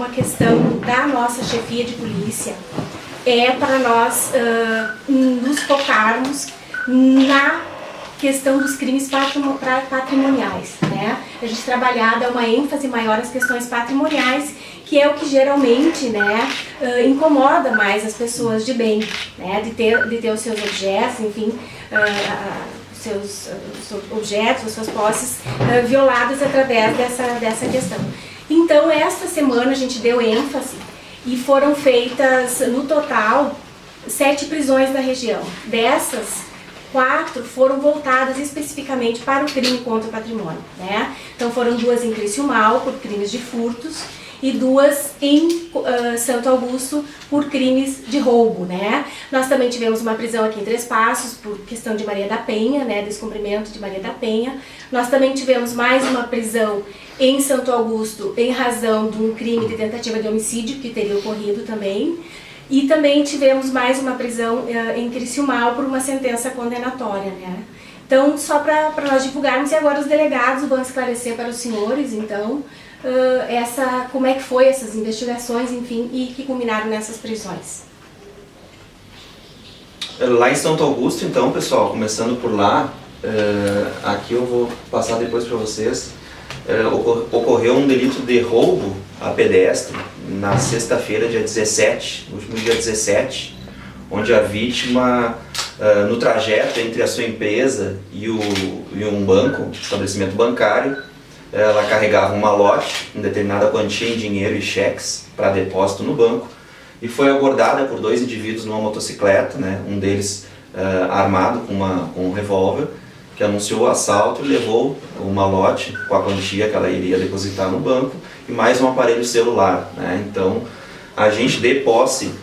uma questão da nossa chefia de polícia é para nós nos focarmos na questão dos crimes patrimoniais, né? A gente trabalhar, dar uma ênfase maior às questões patrimoniais, que é o que geralmente, né, incomoda mais as pessoas de bem, né, de ter os seus objetos, enfim, seus objetos, as suas posses violadas através dessa questão. Então, esta semana a gente deu ênfase e foram feitas, no total, 7 prisões na região. Dessas, 4 foram voltadas especificamente para o crime contra o patrimônio, né? Então foram 2 em Criciúmal por crimes de furtos e 2 em Santo Augusto por crimes de roubo, né? Nós também tivemos uma prisão aqui em Três Passos por questão de Maria da Penha, né? Descumprimento de Maria da Penha. Nós também tivemos mais uma prisão em Santo Augusto em razão de um crime de tentativa de homicídio que teria ocorrido também. E também tivemos mais uma prisão em Criciúmal por uma sentença condenatória, né? Então, só para nós divulgarmos, e agora os delegados vão esclarecer para os senhores, então, como é que foi essas investigações, enfim, e que culminaram nessas prisões. Lá em Santo Augusto, então, pessoal, começando por lá, aqui eu vou passar depois para vocês, ocorreu um delito de roubo a pedestre na sexta-feira, dia 17, no último dia 17, onde a vítima, no trajeto entre a sua empresa e um banco, um estabelecimento bancário, ela carregava um malote, uma determinada quantia em dinheiro e cheques para depósito no banco, e foi abordada por 2 indivíduos numa motocicleta, né, um deles armado com um revólver, que anunciou o assalto e levou o malote com a quantia que ela iria depositar no banco e mais um aparelho celular, né? Então, a gente, de posse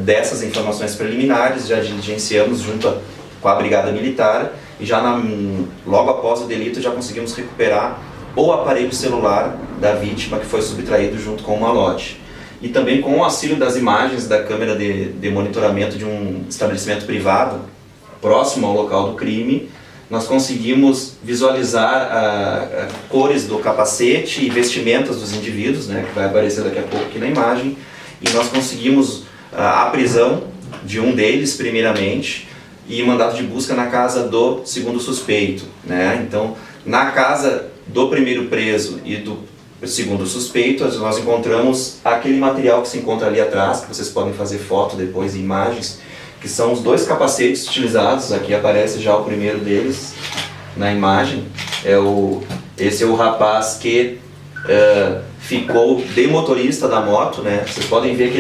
dessas informações preliminares, já diligenciamos junto com a Brigada Militar e já logo após o delito já conseguimos recuperar o aparelho celular da vítima que foi subtraído junto com o malote. E também com o auxílio das imagens da câmera de monitoramento de um estabelecimento privado próximo ao local do crime, nós conseguimos visualizar cores do capacete e vestimentas dos indivíduos, né, que vai aparecer daqui a pouco aqui na imagem, e nós conseguimos a prisão de um deles, primeiramente, e mandado de busca na casa do segundo suspeito, né? Então, na casa do primeiro preso e do segundo suspeito, nós encontramos aquele material que se encontra ali atrás, que vocês podem fazer foto depois e imagens, que são os 2 capacetes utilizados. Aqui aparece já o primeiro deles na imagem. Esse é o rapaz que ficou de motorista da moto, né? Vocês podem ver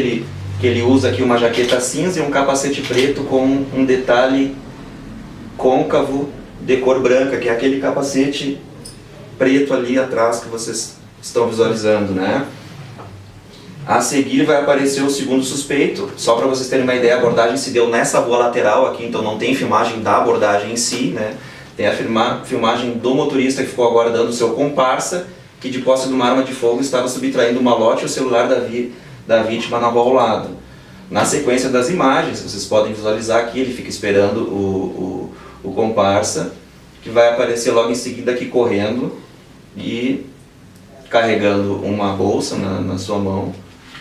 que ele usa aqui uma jaqueta cinza e um capacete preto com um detalhe côncavo de cor branca, que é aquele capacete preto ali atrás que vocês estão visualizando, né? A seguir vai aparecer o segundo suspeito. Só para vocês terem uma ideia, a abordagem se deu nessa rua lateral aqui, então não tem filmagem da abordagem em si, né? Tem a filmagem do motorista que ficou aguardando o seu comparsa, que de posse de uma arma de fogo estava subtraindo o malote e o celular da vítima na rua ao lado. Na sequência das imagens, vocês podem visualizar aqui, ele fica esperando o comparsa, que vai aparecer logo em seguida aqui correndo e carregando uma bolsa na sua mão.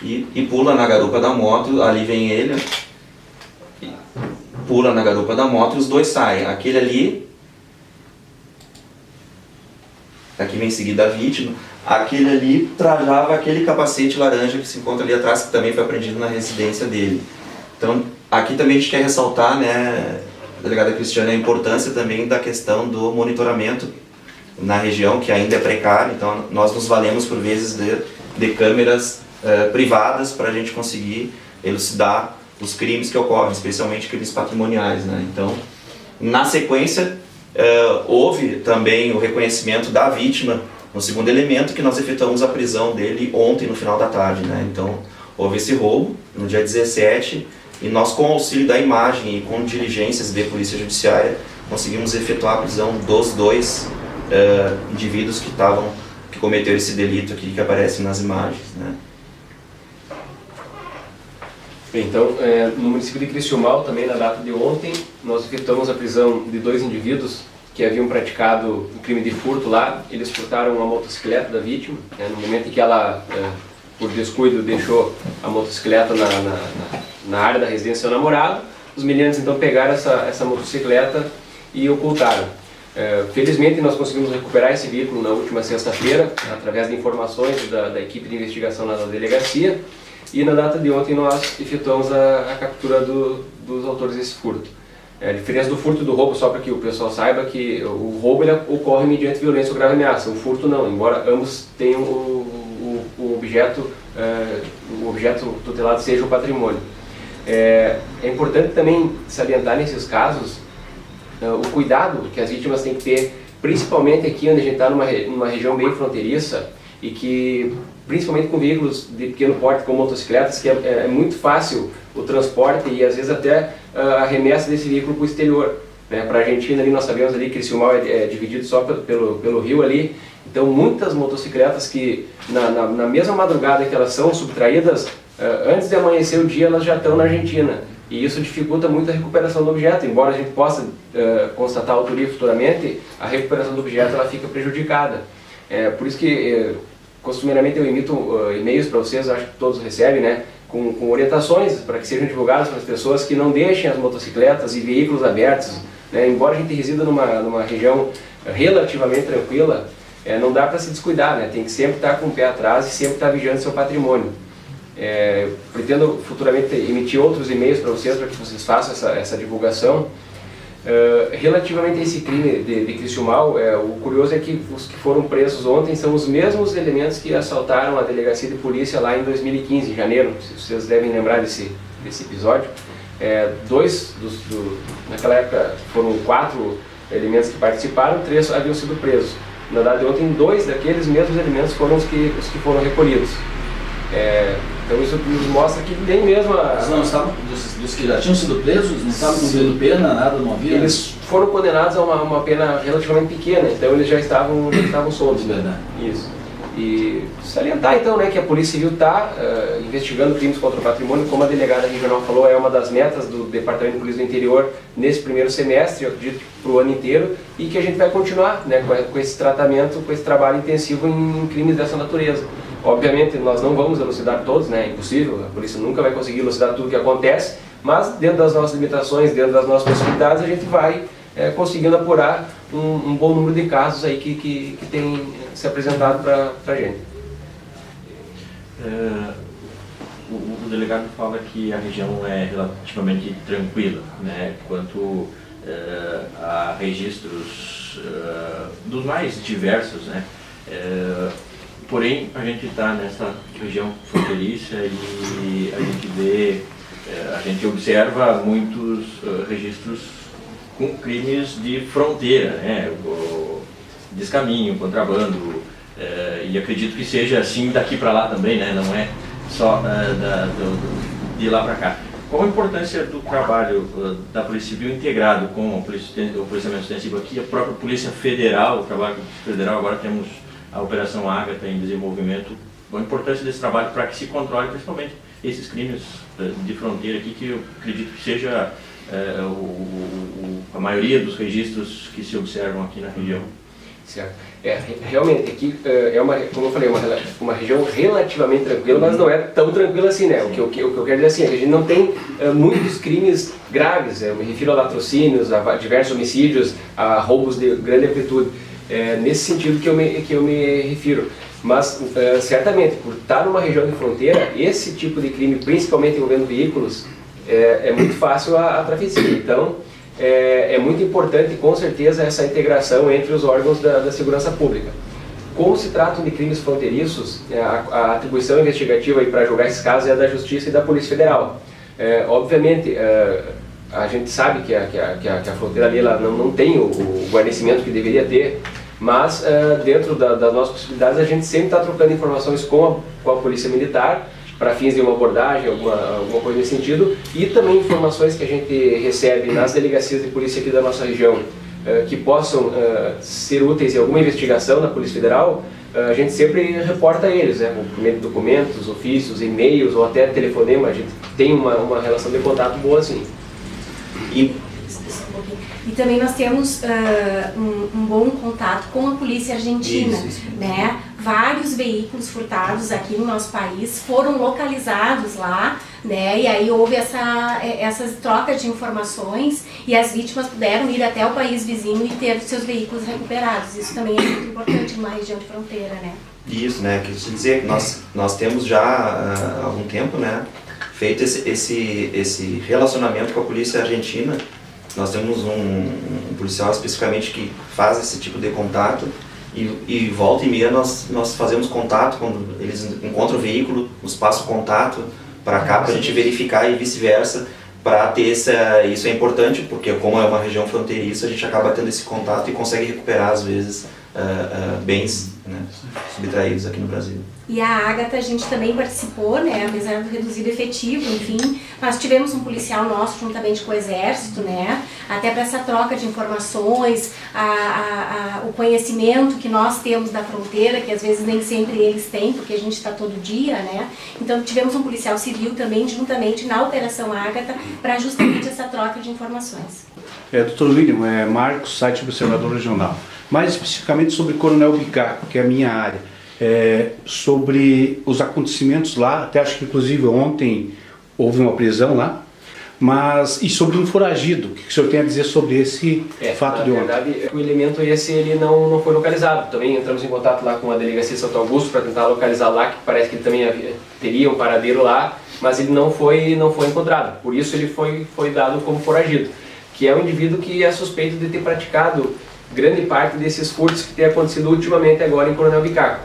E pula na garupa da moto, ali vem ele, pula na garupa da moto e os 2 saem. Aquele ali, aqui vem em seguida a vítima, aquele ali trajava aquele capacete laranja que se encontra ali atrás, que também foi apreendido na residência dele. Então, aqui também a gente quer ressaltar, né, delegada Cristiane, a importância também da questão do monitoramento na região, que ainda é precário. Então, nós nos valemos por vezes de câmeras privadas para a gente conseguir elucidar os crimes que ocorrem, especialmente crimes patrimoniais, né? Então, na sequência, houve também o reconhecimento da vítima no segundo elemento, que nós efetuamos a prisão dele ontem no final da tarde, né? Então, houve esse roubo no dia 17 e nós, com o auxílio da imagem e com diligências de polícia judiciária, conseguimos efetuar a prisão dos 2 indivíduos que cometeram esse delito aqui que aparece nas imagens, né? Bem, então, no município de Criciúmal, também na data de ontem, nós efetuamos a prisão de 2 indivíduos que haviam praticado um crime de furto lá. Eles furtaram uma motocicleta da vítima, no momento em que ela por descuido, deixou a motocicleta na área da residência do seu namorado. Os meliantes então pegaram essa motocicleta e ocultaram. Felizmente nós conseguimos recuperar esse veículo na última sexta-feira, através de informações da equipe de investigação na delegacia, e na data de ontem nós efetuamos a captura dos autores desse furto. A diferença do furto e do roubo, só para que o pessoal saiba que o roubo ele ocorre mediante violência ou grave ameaça, o furto não, embora ambos tenham o objeto tutelado seja o patrimônio. É importante também salientar nesses casos o cuidado que as vítimas têm que ter, principalmente aqui onde a gente está numa região bem fronteiriça e que, principalmente com veículos de pequeno porte como motocicletas, que é muito fácil o transporte e às vezes até a remessa desse veículo para o exterior. Para a Argentina, ali, nós sabemos ali que Criciúmal é dividido só pelo rio ali, então muitas motocicletas que na mesma madrugada que elas são subtraídas, antes de amanhecer o dia elas já estão na Argentina. E isso dificulta muito a recuperação do objeto, embora a gente possa constatar a autoria futuramente, a recuperação do objeto ela fica prejudicada. Por isso que costumeiramente eu emito e-mails para vocês, acho que todos recebem, né, com orientações para que sejam divulgadas para as pessoas que não deixem as motocicletas e veículos abertos. Embora a gente resida numa região relativamente tranquila, não dá para se descuidar, né? Tem que sempre estar com o pé atrás e sempre estar vigiando seu patrimônio. Pretendo futuramente emitir outros e-mails para vocês façam essa divulgação. Relativamente a esse crime de Criciúmal, o curioso é que os que foram presos ontem são os mesmos elementos que assaltaram a delegacia de polícia lá em 2015, em janeiro. Vocês devem lembrar desse episódio. Naquela época foram 4 elementos que participaram, 3 haviam sido presos. Na verdade, ontem 2 daqueles mesmos elementos foram os que foram recolhidos. Então isso nos mostra que nem mesmo Eles não estavam, dos que já tinham sido presos, não estavam cumprindo pena, nada, não havia? Eles foram condenados a uma pena relativamente pequena, então eles já estavam soltos. Verdade. Isso. E salientar então, né, que a Polícia Civil está investigando crimes contra o patrimônio, como a delegada regional falou, é uma das metas do Departamento de Polícia do Interior nesse primeiro semestre, eu acredito para o ano inteiro, e que a gente vai continuar, né, com esse tratamento, com esse trabalho intensivo em crimes dessa natureza. Obviamente nós não vamos elucidar todos, né, é impossível, a polícia nunca vai conseguir elucidar tudo o que acontece, mas dentro das nossas limitações, dentro das nossas possibilidades, a gente vai conseguindo apurar um bom número de casos aí que tem se apresentado para a gente. O delegado fala que a região é relativamente tranquila, né, quanto a registros dos mais diversos, né, porém a gente está nessa região fronteiriça e a gente observa muitos registros com crimes de fronteira, né, descaminho, contrabando, e acredito que seja assim daqui para lá também, né, não é só de lá para cá. Qual a importância do trabalho da Polícia Civil integrado com o policiamento ostensivo aqui, a própria Polícia Federal, o trabalho federal, agora temos a Operação Ágata em desenvolvimento, a importância desse trabalho para que se controle principalmente esses crimes de fronteira aqui, que eu acredito que seja a maioria dos registros que se observam aqui na região. Certo. Realmente, aqui como eu falei, uma região relativamente tranquila, mas não é tão tranquila assim, né? O que eu quero dizer assim, é que a gente não tem muitos crimes graves, eu me refiro a latrocínios, a diversos homicídios, a roubos de grande amplitude, nesse sentido que eu me refiro. Mas, certamente, por estar numa região de fronteira, esse tipo de crime, principalmente envolvendo veículos, é muito fácil a travessia. Então, é muito importante, com certeza, essa integração entre os órgãos da segurança pública. Como se tratam de crimes fronteiriços, a atribuição investigativa para julgar esses casos é da Justiça e da Polícia Federal. Obviamente, a gente sabe que a fronteira ali ela não tem o guarnecimento que deveria ter, mas dentro das nossas possibilidades a gente sempre está trocando informações com a Polícia Militar, para fins de uma abordagem, alguma coisa nesse sentido, e também informações que a gente recebe nas delegacias de polícia aqui da nossa região, que possam ser úteis em alguma investigação da Polícia Federal, a gente sempre reporta a eles, né, com documentos, ofícios, e-mails ou até telefonema, a gente tem uma relação de contato boa assim. E E também nós temos um bom contato com a polícia argentina, Isso. né? Vários veículos furtados aqui no nosso país foram localizados lá, né? E aí houve essas trocas de informações e as vítimas puderam ir até o país vizinho e ter seus veículos recuperados. Isso também é muito importante numa região de fronteira, né? Isso, né? Quer dizer, nós temos já há algum tempo, né, feito esse relacionamento com a polícia argentina. Nós temos um policial especificamente que faz esse tipo de contato e volta e meia nós fazemos contato quando eles encontram o veículo, nos passam contato para cá para a gente verificar e vice-versa, para ter isso é importante porque como é uma região fronteiriça a gente acaba tendo esse contato e consegue recuperar às vezes bens, né, subtraídos aqui no Brasil. E a Ágata, a gente também participou, né, apesar do reduzido efetivo, enfim, mas tivemos um policial nosso juntamente com o Exército, né, até para essa troca de informações, o conhecimento que nós temos da fronteira, que às vezes nem sempre eles têm, porque a gente está todo dia, né, então tivemos um policial civil também juntamente na Operação Ágata para justamente essa troca de informações. Dr. William, Marcos, site Observador Regional. Mais especificamente sobre Coronel Bicaco, que é a minha área. Sobre os acontecimentos lá, até acho que inclusive ontem houve uma prisão lá, e sobre um foragido, o que o senhor tem a dizer sobre esse fato de ontem? Na verdade, o elemento esse ele não foi localizado. Também entramos em contato lá com a delegacia de Santo Augusto para tentar localizar lá, que parece que também teria um paradeiro lá, mas ele não foi encontrado. Por isso ele foi dado como foragido, que é um indivíduo que é suspeito de ter praticado grande parte desses furtos que tem acontecido ultimamente agora em Coronel Bicaco.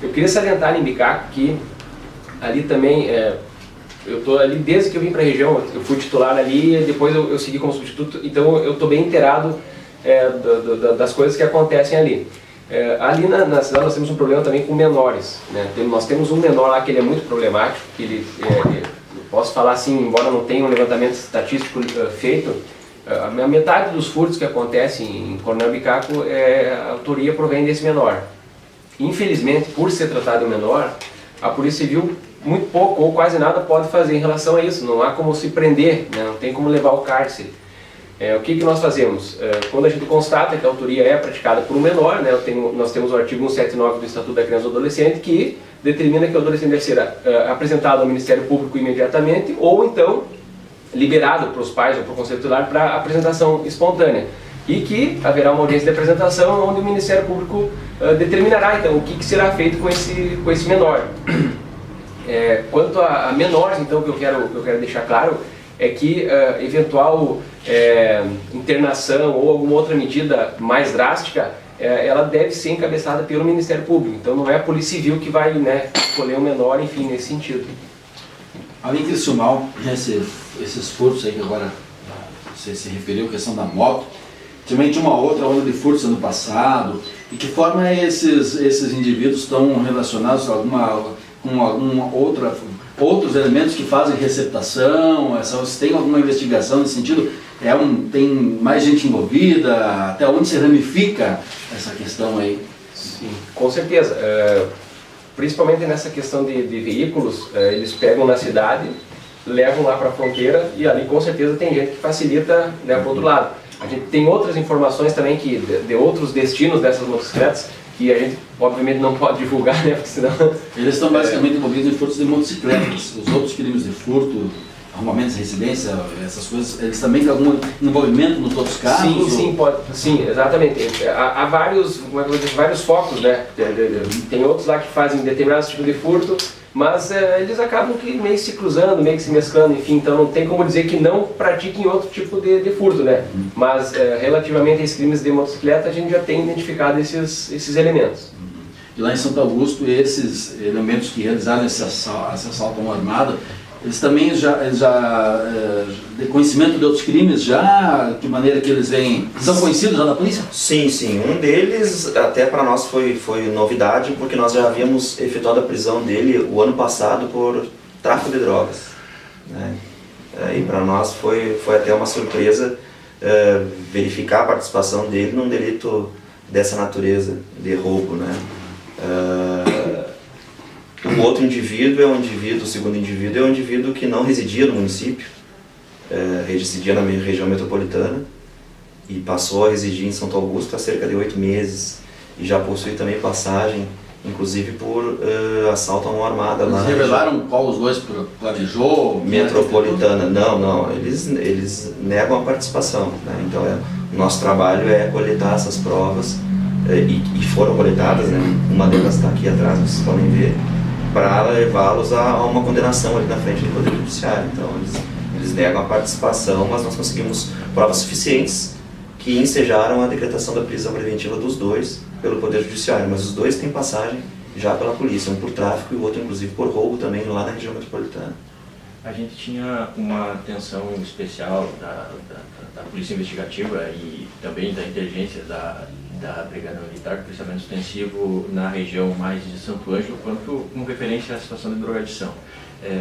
Eu queria salientar em Bicaco que ali também, eu estou ali desde que eu vim para a região, eu fui titular ali e depois eu segui como substituto, então eu estou bem inteirado das coisas que acontecem ali. Ali na cidade nós temos um problema também com menores, né? Nós temos um menor lá que ele é muito problemático, que eu posso falar assim, embora não tenha um levantamento estatístico feito, a metade dos furtos que acontecem em Coronel Bicaco, a autoria provém desse menor. Infelizmente, por ser tratado de menor, a Polícia Civil muito pouco ou quase nada pode fazer em relação a isso. Não há como se prender, né? Não tem como levar ao cárcere. O que nós fazemos? Quando a gente constata que a autoria é praticada por um menor, né, nós temos o artigo 179 do Estatuto da Criança e do Adolescente que determina que o adolescente deve ser apresentado ao Ministério Público imediatamente ou então liberado para os pais ou para o Conselho Tutelar para apresentação espontânea. E que haverá uma audiência de apresentação onde o Ministério Público determinará então o que será feito com esse menor. Quanto a menores, então, o que eu quero deixar claro é que eventual internação ou alguma outra medida mais drástica, ela deve ser encabeçada pelo Ministério Público. Então não é a Polícia Civil que vai, né, escolher o menor, enfim, nesse sentido. Além disso, mal, esses furtos aí que agora você se referiu, a questão da moto, também tinha uma outra onda de furtos ano passado. E que forma esses indivíduos estão relacionados com outros elementos que fazem receptação? Se tem alguma investigação nesse sentido? Tem mais gente envolvida? Até onde se ramifica essa questão aí? Sim, com certeza. Principalmente nessa questão de veículos, eles pegam na cidade, levam lá para a fronteira e ali com certeza tem gente que facilita, né, para o outro lado. A gente tem outras informações também de outros destinos dessas motocicletas que a gente obviamente não pode divulgar, né, porque senão... Eles estão basicamente envolvidos em furtos de motocicletas. Os outros crimes de furto, arrumamentos de residência, essas coisas, eles também têm algum envolvimento nos outros casos? Sim, pode. Sim, exatamente. Há vários focos, né? Tem outros lá que fazem determinados tipos de furto, mas eles acabam que meio se cruzando, meio que se mesclando, enfim, então não tem como dizer que não pratiquem outro tipo de furto, né? Mas relativamente a esses crimes de motocicleta, a gente já tem identificado esses elementos. E lá em Santo Augusto, esses elementos que realizaram esse assalto a uma armada, eles também já de conhecimento de outros crimes, já de maneira que eles são conhecidos já da polícia? Sim. Um deles, até para nós foi novidade, porque nós já havíamos efetuado a prisão dele o ano passado por tráfico de drogas, né? E para nós foi até uma surpresa verificar a participação dele num delito dessa natureza, de roubo, né? O outro indivíduo o segundo indivíduo é um indivíduo que não residia no município, residia na região metropolitana e passou a residir em Santo Augusto há cerca de 8 meses e já possui também passagem, inclusive por assalto a uma armada lá. Eles revelaram qual os dois planejou? Metropolitana. Não, eles negam a participação, né? Então o nosso trabalho é coletar essas provas e foram coletadas, né? Uma delas está aqui atrás, vocês podem ver, para levá-los a uma condenação ali na frente do Poder Judiciário. Então eles negam a participação, mas nós conseguimos provas suficientes que ensejaram a decretação da prisão preventiva dos dois pelo Poder Judiciário, mas os dois têm passagem já pela polícia, um por tráfico e o outro inclusive por roubo também lá na região metropolitana. A gente tinha uma atenção especial da Polícia Investigativa e também da inteligência da Brigada Militar, com policiamento extensivo na região mais de Santo Ângelo, quanto com referência à situação de drogadição.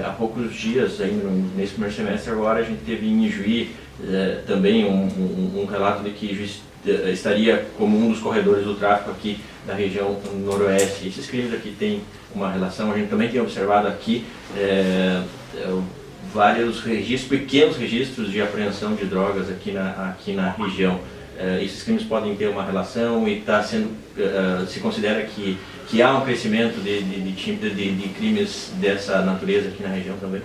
Há poucos dias, ainda nesse primeiro semestre agora, a gente teve em Ijuí também um relato de que Ijuí estaria como um dos corredores do tráfico aqui da região noroeste. Esses crimes aqui têm uma relação, a gente também tem observado aqui vários registros, pequenos registros de apreensão de drogas aqui na região. Esses crimes podem ter uma relação e se considera que há um crescimento de crimes dessa natureza aqui na região também?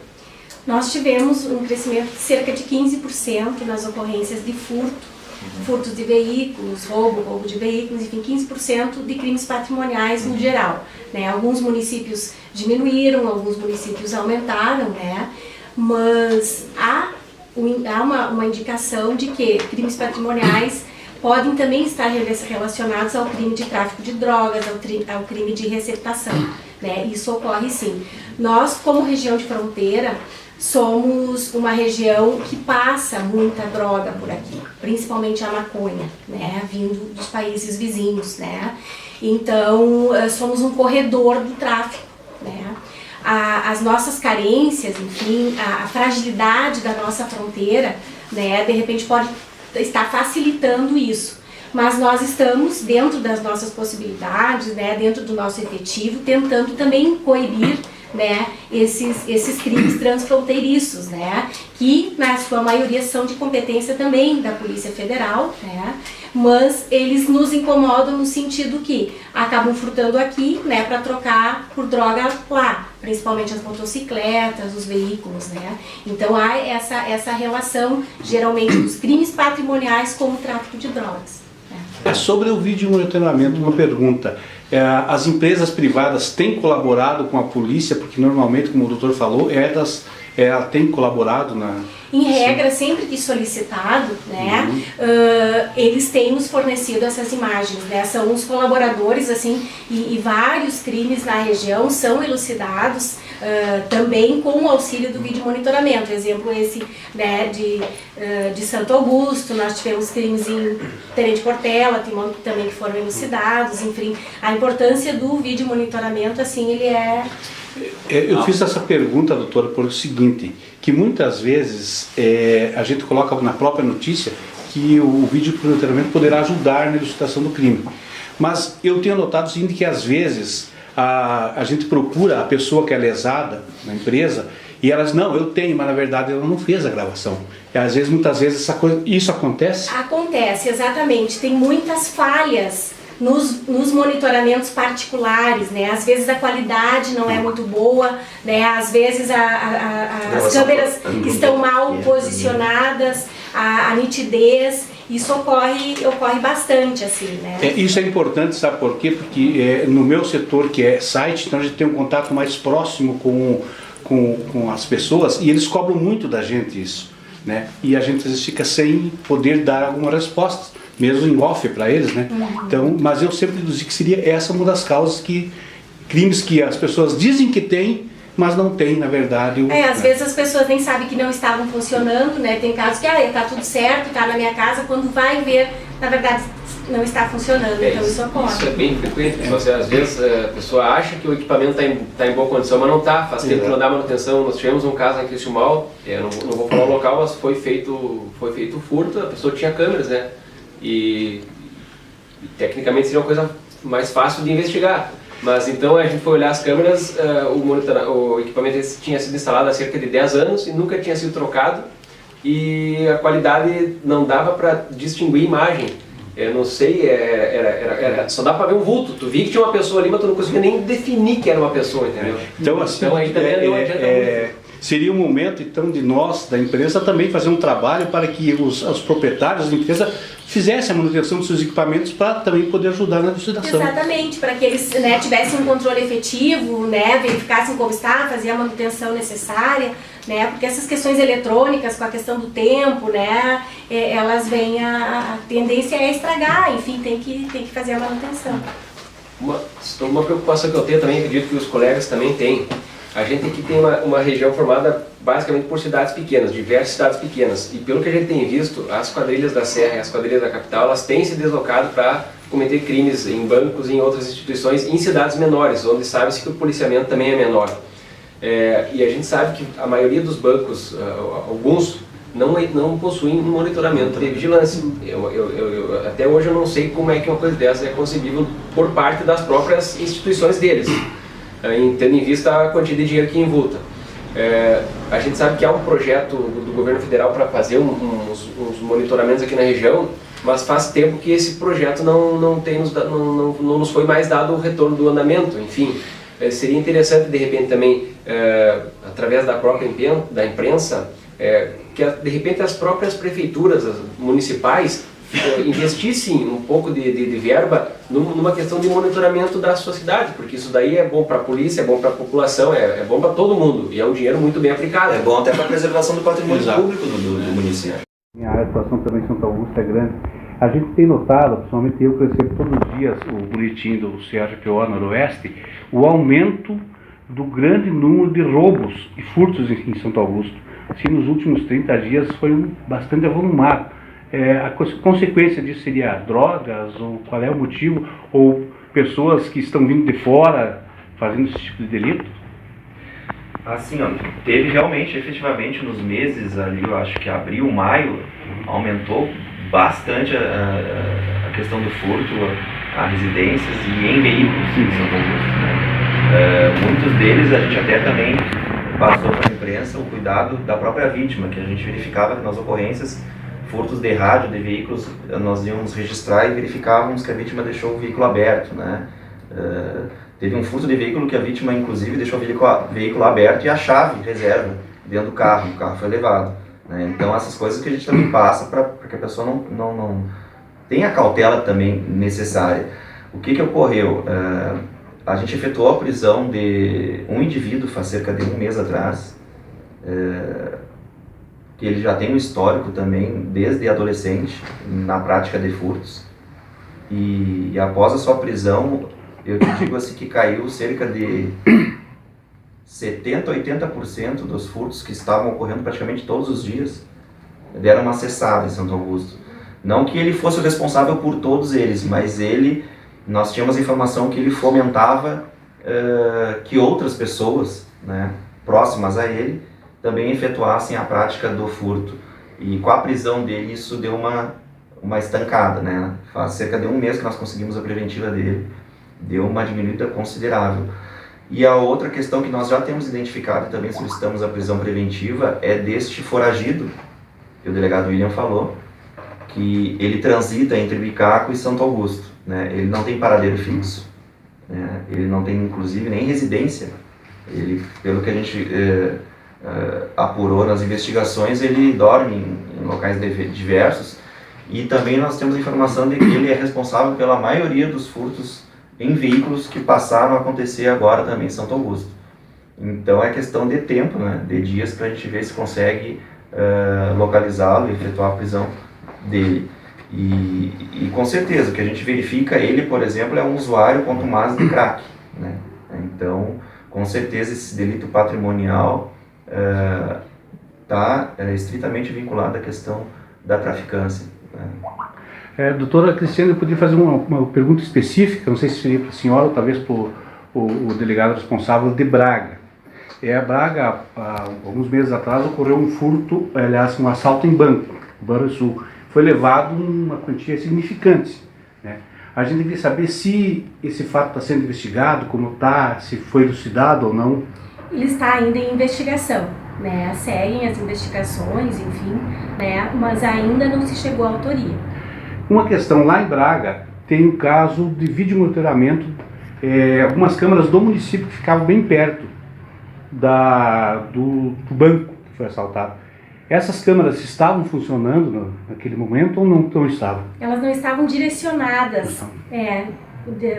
Nós tivemos um crescimento de cerca de 15% nas ocorrências de furtos de veículos, roubo de veículos, enfim, 15% de crimes patrimoniais no geral, né? Alguns municípios diminuíram, alguns municípios aumentaram, né? Mas há uma indicação de que crimes patrimoniais podem também estar relacionados ao crime de tráfico de drogas, ao crime de receptação, né? Isso ocorre sim. Nós, como região de fronteira, somos uma região que passa muita droga por aqui, principalmente a maconha, né, vindo dos países vizinhos, né. Então, somos um corredor do tráfico, né. As nossas carências, enfim, a fragilidade da nossa fronteira, né, de repente pode estar facilitando isso. Mas nós estamos, dentro das nossas possibilidades, né, dentro do nosso efetivo, tentando também coibir, né, esses crimes transfronteiriços, né, que na sua maioria são de competência também da Polícia Federal, né, mas eles nos incomodam no sentido que acabam furtando aqui, né, para trocar por droga lá, principalmente as motocicletas, os veículos, né. Então há essa relação geralmente dos crimes patrimoniais com o tráfico de drogas. Sobre o vídeo monitoramento, uma pergunta. As empresas privadas têm colaborado com a polícia, porque normalmente, como o doutor falou, ela tem colaborado na... Em regra, sempre que solicitado, né, eles têm nos fornecido essas imagens, né, são os colaboradores, assim, e vários crimes na região são elucidados também com o auxílio do vídeo monitoramento. Exemplo esse, né, de Santo Augusto, nós tivemos crimes em Tenente Portela, também que foram elucidados, enfim, a importância do vídeo monitoramento, assim, ele é... Eu fiz essa pergunta, doutora, por o seguinte, que muitas vezes a gente coloca na própria notícia que o vídeo monitoramento poderá ajudar na elucidação do crime. Mas eu tenho notado o seguinte, que às vezes a gente procura a pessoa que é lesada na empresa e elas, não, eu tenho, mas na verdade ela não fez a gravação. E às vezes, muitas vezes, isso acontece? Acontece, exatamente. Tem muitas falhas nos monitoramentos particulares, né? Às vezes a qualidade não é muito boa, né? Às vezes as câmeras estão mal posicionadas, a nitidez, isso ocorre bastante, assim, né? Isso é importante, sabe por quê? Porque no meu setor, que é site, então a gente tem um contato mais próximo com as pessoas e eles cobram muito da gente isso, né? E a gente às vezes fica sem poder dar alguma resposta, mesmo em off para eles, né? Então, mas eu sempre deduzi que seria essa uma das causas que crimes que as pessoas dizem que tem, mas não tem, na verdade. Às vezes as pessoas nem sabem que não estavam funcionando, né? Tem casos que tá tudo certo, tá na minha casa, quando vai ver, na verdade não está funcionando, então isso ocorre. Isso é bem frequente, às vezes a pessoa acha que o equipamento está em boa condição, mas não está, faz tempo que não dá manutenção. Nós tivemos um caso aqui em Criciúmal, não vou falar o local, mas foi feito furto, a pessoa tinha câmeras, né? E tecnicamente seria uma coisa mais fácil de investigar. Mas então a gente foi olhar as câmeras, o equipamento tinha sido instalado há cerca de 10 anos e nunca tinha sido trocado. e a qualidade não dava para distinguir imagem. Eu não sei, só dá para ver um vulto. Tu vi que tinha uma pessoa ali, mas tu não conseguia nem definir que era uma pessoa, entendeu? Então, assim, aí também não adianta muito. seria um momento, então, de nós, da empresa, também fazer um trabalho para que os proprietários da empresa fizessem a manutenção dos seus equipamentos para também poder ajudar na elucidação. Exatamente, para que eles, né, tivessem um controle efetivo, né, verificassem como está, fazer a manutenção necessária, né, porque essas questões eletrônicas, com a questão do tempo, né, elas vêm, a tendência é estragar, enfim, tem que fazer a manutenção. Uma preocupação que eu tenho também, acredito que os colegas também têm. A gente aqui tem uma região formada basicamente por cidades pequenas, diversas cidades pequenas. E pelo que a gente tem visto, as quadrilhas da Serra e as quadrilhas da capital, elas têm se deslocado para cometer crimes em bancos e em outras instituições em cidades menores, onde sabe-se que o policiamento também é menor. E a gente sabe que a maioria dos bancos, alguns, não possuem um monitoramento de vigilância. Até hoje eu não sei como é que uma coisa dessa é concebível por parte das próprias instituições deles, tendo em vista a quantia de dinheiro que invulta. A gente sabe que há um projeto do governo federal para fazer uns monitoramentos aqui na região, mas faz tempo que esse projeto não nos foi mais dado o retorno do andamento. Enfim, seria interessante de repente também, através da própria imprensa, que de repente as próprias prefeituras municipais investissem um pouco de verba numa questão de monitoramento da sua cidade, porque isso daí é bom para a polícia, é bom para a população, é bom para todo mundo, e é um dinheiro muito bem aplicado. É bom até para a preservação do patrimônio público do município. A atuação também em Santo Augusto é grande. A gente tem notado, principalmente eu que recebo todos os dias o boletim do CRPO Noroeste, o aumento do grande número de roubos e furtos em Santo Augusto. Assim, nos últimos 30 dias foi bastante avolumado. A consequência disso seria drogas, ou qual é o motivo, ou pessoas que estão vindo de fora fazendo esse tipo de delito? Assim, ó, teve realmente, efetivamente, nos meses ali, eu acho que abril, maio, aumentou bastante a questão do furto a residências e em veículos em Santo Augusto, né? Muitos deles a gente até também passou para a imprensa o cuidado da própria vítima, que a gente verificava que nas ocorrências, furtos de rádio, de veículos, nós íamos registrar e verificávamos que a vítima deixou o veículo aberto, né? Teve um furto de veículo que a vítima, inclusive, deixou o veículo aberto e a chave reserva dentro do carro, o carro foi levado, né? Então, essas coisas que a gente também passa para que a pessoa não tenha a cautela também necessária. O que ocorreu? A gente efetuou a prisão de um indivíduo faz cerca de um mês atrás, que ele já tem um histórico também, desde adolescente, na prática de furtos. E após a sua prisão, eu te digo assim que caiu cerca de 70% a 80% dos furtos que estavam ocorrendo praticamente todos os dias, deram uma cessada em Santo Augusto. Não que ele fosse o responsável por todos eles, mas nós tínhamos informação que ele fomentava que outras pessoas, né, próximas a ele, também efetuassem a prática do furto. E com a prisão dele, isso deu uma estancada, né? Faz cerca de um mês que nós conseguimos a preventiva dele, deu uma diminuída considerável. E a outra questão que nós já temos identificado e também solicitamos a prisão preventiva é deste foragido, que o delegado William falou, que ele transita entre Bicaco e Santo Augusto, né? Ele não tem paradeiro fixo, né? Ele não tem inclusive nem residência. Ele, pelo que a gente apurou nas investigações, ele dorme em locais diversos, e também nós temos a informação de que ele é responsável pela maioria dos furtos em veículos que passaram a acontecer agora também em Santo Augusto. Então é questão de tempo, né, de dias, para a gente ver se consegue localizá-lo e efetuar a prisão dele. E com certeza, o que a gente verifica, ele, por exemplo, é um usuário contumaz de crack, né? Então, com certeza, esse delito patrimonial está estritamente vinculado à questão da traficância, né? Doutora Cristiane, eu poderia fazer uma pergunta específica, não sei se seria para a senhora ou talvez para o delegado responsável de Braga. Braga, há alguns meses atrás, ocorreu um furto, aliás, um assalto em banco, no Banrisul. Foi levado uma quantia significante, né? A gente queria saber se esse fato está sendo investigado, como está, se foi elucidado ou não. Ele está ainda em investigação, né? Seguem as investigações, enfim, né? Mas ainda não se chegou à autoria. Uma questão, lá em Braga tem um caso de vídeo monitoramento, algumas câmeras do município que ficavam bem perto do banco que foi assaltado. Essas câmeras estavam funcionando naquele momento ou não estavam? Elas não estavam direcionadas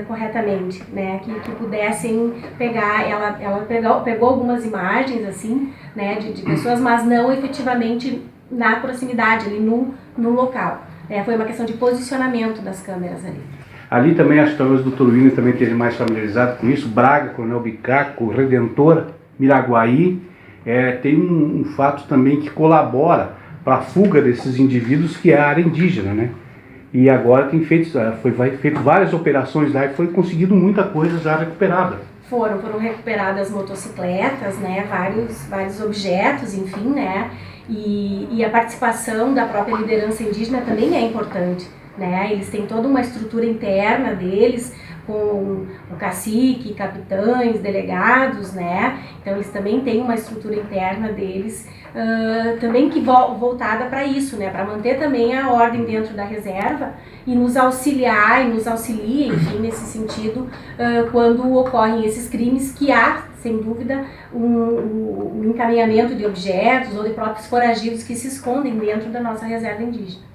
corretamente, né? Que pudessem pegar, ela pegou algumas imagens assim, né? De pessoas, mas não efetivamente na proximidade, ali no local. Foi uma questão de posicionamento das câmeras ali. Ali também, acho que talvez o Dr. William também esteja mais familiarizado com isso, Braga, Coronel Bicaco, Redentor, Miraguaí, tem um fato também que colabora para a fuga desses indivíduos, que é a área indígena, né? E agora tem feito várias operações lá e foi conseguido muita coisa já recuperada. Foram recuperadas motocicletas, né? Vários objetos, enfim, né? E a participação da própria liderança indígena também é importante, né? Eles têm toda uma estrutura interna deles, com o cacique, capitães, delegados, né? Então eles também têm uma estrutura interna deles, também que voltada para isso, né? Para manter também a ordem dentro da reserva e nos auxiliar, enfim, nesse sentido, quando ocorrem esses crimes, que há, sem dúvida, um encaminhamento de objetos ou de próprios foragidos que se escondem dentro da nossa reserva indígena.